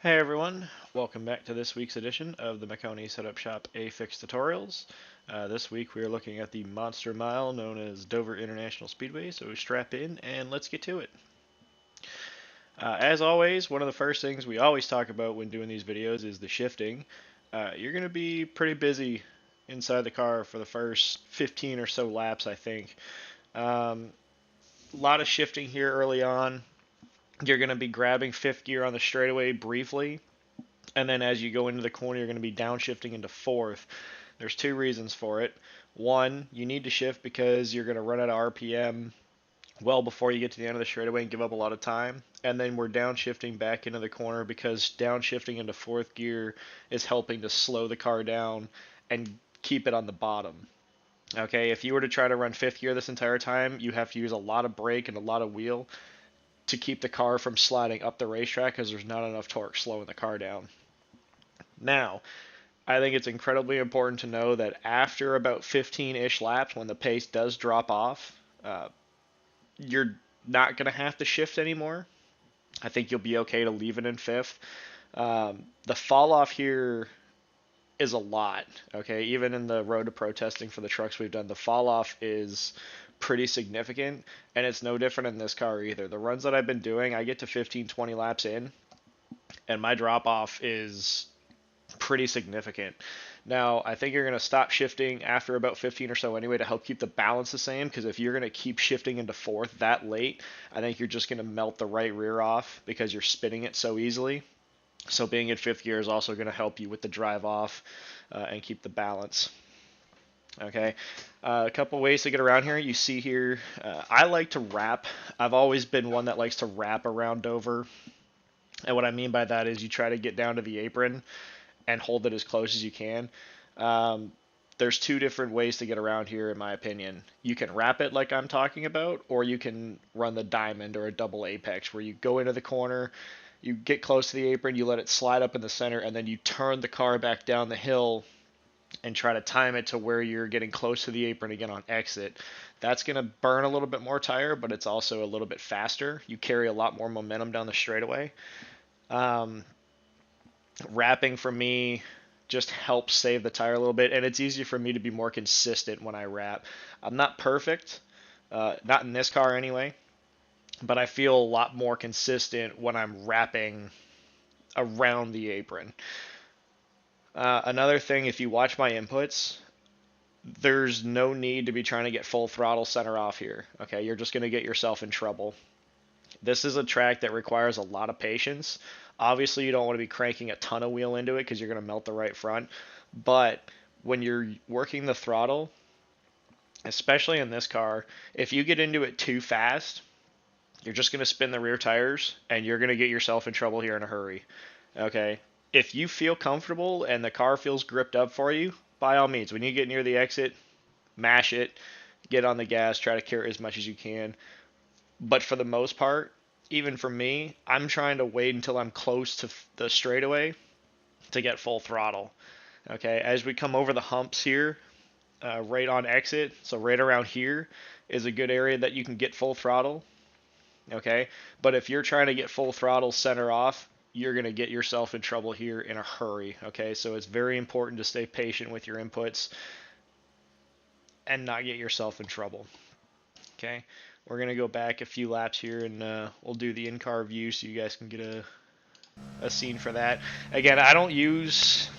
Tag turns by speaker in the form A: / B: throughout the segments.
A: Hey everyone, welcome back to this week's edition of the Maconi Setup Shop A-Fix Tutorials. This week we are looking at the monster mile known as Dover International Speedway, so strap in and let's get to it. As always, one of the first things we always talk about when doing these videos is the shifting. You're going to be pretty busy inside the car for the first 15 or so laps, I think. A lot of shifting here early on. You're going to be grabbing fifth gear on the straightaway briefly, and then as you go into the corner, you're going to be downshifting into fourth. There's two reasons for it. One, you need to shift because you're going to run out of RPM well before you get to the end of the straightaway and give up a lot of time. And then we're downshifting back into the corner because downshifting into fourth gear is helping to slow the car down and keep it on the bottom. Okay, if you were to try to run fifth gear this entire time, you have to use a lot of brake and a lot of wheel to keep the car from sliding up the racetrack because there's not enough torque slowing the car down. Now, I think it's incredibly important to know that after about 15-ish laps, when the pace does drop off, you're not going to have to shift anymore. I think you'll be okay to leave it in fifth. The fall off here is a lot. Okay, even in the road to protesting for the trucks we've done, the fall off is pretty significant, and it's no different in this car either. The runs that I've been doing, I get to 15, 20 laps in, and my drop off is pretty significant. Now, I think you're going to stop shifting after about 15 or so anyway to help keep the balance the same, because if you're going to keep shifting into fourth that late, I think you're just going to melt the right rear off because you're spinning it so easily. So being in fifth gear is also going to help you with the drive off and keep the balance. Okay, a couple ways to get around here. You see here, I like to wrap. I've always been one that likes to wrap around Dover. And what I mean by that is you try to get down to the apron and hold it as close as you can. Um, there's two different ways to get around here, in my opinion. You can wrap it like I'm talking about, or you can run the diamond or a double apex, where you go into the corner, you get close to the apron, you let it slide up in the center, and then you turn the car back down the hill and try to time it to where you're getting close to the apron again on exit. That's going to burn a little bit more tire, but it's also a little bit faster. You carry a lot more momentum down the straightaway. Um, Wrapping for me just helps save the tire a little bit, and it's easier for me to be more consistent when I wrap. I'm not perfect, not in this car anyway, but I feel a lot more consistent when I'm wrapping around the apron. Another thing, if you watch my inputs, there's no need to be trying to get full throttle center off here. Okay, you're just going to get yourself in trouble. This is a track that requires a lot of patience. Obviously, you don't want to be cranking a ton of wheel into it because you're going to melt the right front. But when you're working the throttle, especially in this car, if you get into it too fast, you're just going to spin the rear tires and you're going to get yourself in trouble here in a hurry. Okay? If you feel comfortable and the car feels gripped up for you, by all means, when you get near the exit, mash it, get on the gas, try to carry as much as you can. But for the most part, even for me, I'm trying to wait until I'm close to the straightaway to get full throttle. Okay, as we come over the humps here, right on exit, so right around here is a good area that you can get full throttle. Okay, but if you're trying to get full throttle center off, you're going to get yourself in trouble here in a hurry. Okay, so it's very important to stay patient with your inputs and not get yourself in trouble. Okay, we're going to go back a few laps here and we'll do the in-car view so you guys can get a scene for that. Again, I don't use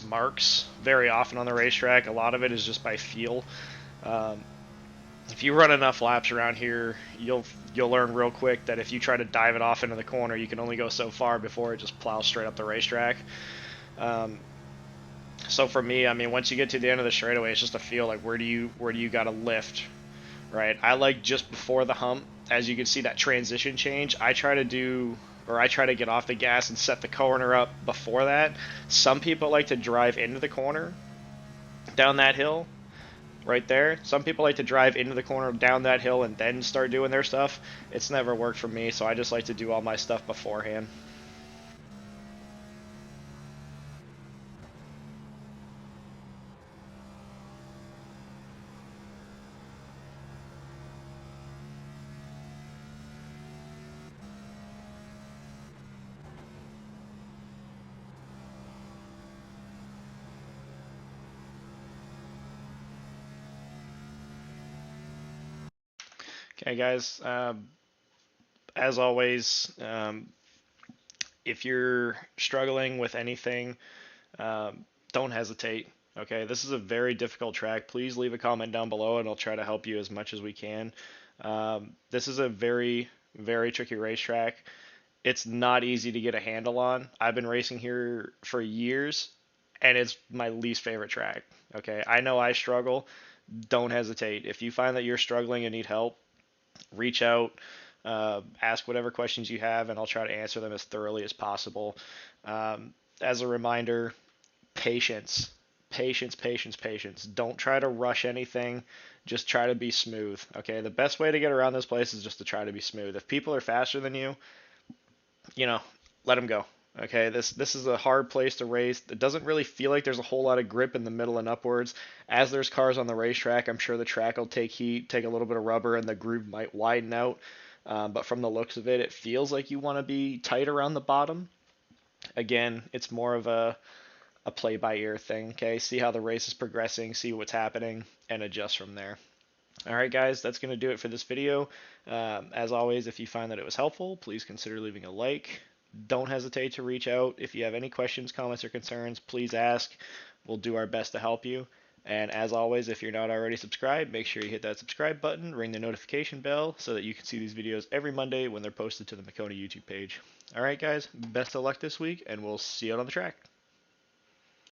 A: marks very often on the racetrack. A lot of it is just by feel. Um, if you run enough laps around here, you'll learn real quick that if you try to dive it off into the corner, you can only go so far before it just plows straight up the racetrack. Um, so for me, I mean, once you get to the end of the straightaway, it's just a feel like where do you got to lift, right? I like just before the hump, as you can see that transition change. I try to get off the gas and set the corner up before that. Some people like to drive into the corner down that hill right there. Some people like to drive into the corner down that hill and then start doing their stuff. It's never worked for me, so I just like to do all my stuff beforehand. Okay, guys. As always, if you're struggling with anything, don't hesitate. Okay, this is a very difficult track. Please leave a comment down below, and I'll try to help you as much as we can. This is a very, very tricky racetrack. It's not easy to get a handle on. I've been racing here for years, and it's my least favorite track. Okay, I know I struggle. Don't hesitate. If you find that you're struggling and need help, reach out, ask whatever questions you have, and I'll try to answer them as thoroughly as possible. As a reminder, patience, patience, patience, patience. Don't try to rush anything. Just try to be smooth. Okay, the best way to get around this place is just to try to be smooth. If people are faster than you, let them go. Okay, this is a hard place to race. It doesn't really feel like there's a whole lot of grip in the middle and upwards. As there's cars on the racetrack, I'm sure the track will take heat, take a little bit of rubber, and the groove might widen out. But from the looks of it, it feels like you want to be tight around the bottom. Again, it's more of a play by ear thing. Okay, see how the race is progressing, see what's happening, and adjust from there. All right, guys, that's going to do it for this video. As always, if you find that it was helpful, please consider leaving a like. Don't hesitate to reach out. If you have any questions, comments, or concerns, please ask. We'll do our best to help you. And as always, if you're not already subscribed, make sure you hit that subscribe button, ring the notification bell so that you can see these videos every Monday when they're posted to the Maconi YouTube page. All right, guys, best of luck this week, and we'll see you out on the track.